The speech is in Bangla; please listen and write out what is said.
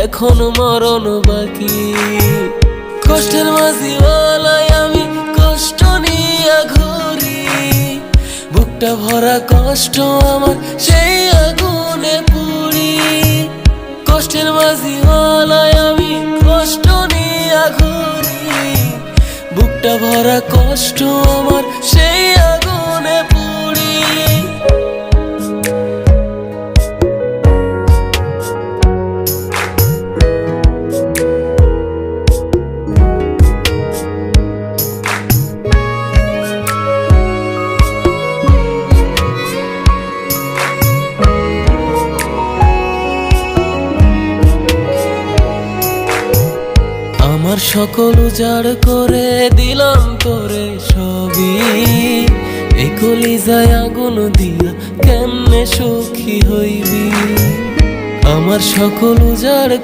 এখন মরণ বাকি। কষ্টের মাঝিওয়ালায় আমি কষ্ট নিয়ে ঘুরি, বুকটা ভরা কষ্ট আমার সেই আগুনে পুড়ি। কষ্টের মাঝিওয়ালায় আমি কষ্ট নিয়ে ঘুরি, বুকটা ভরা কষ্ট আমার সেই আগুনে পুড়ি। আমার সকল উজাড় করে দিলাম তোরে সবই, এই কলিজায় আগুন দিয়া কেমনে সুখী হইবি। আমার সকল উজাড়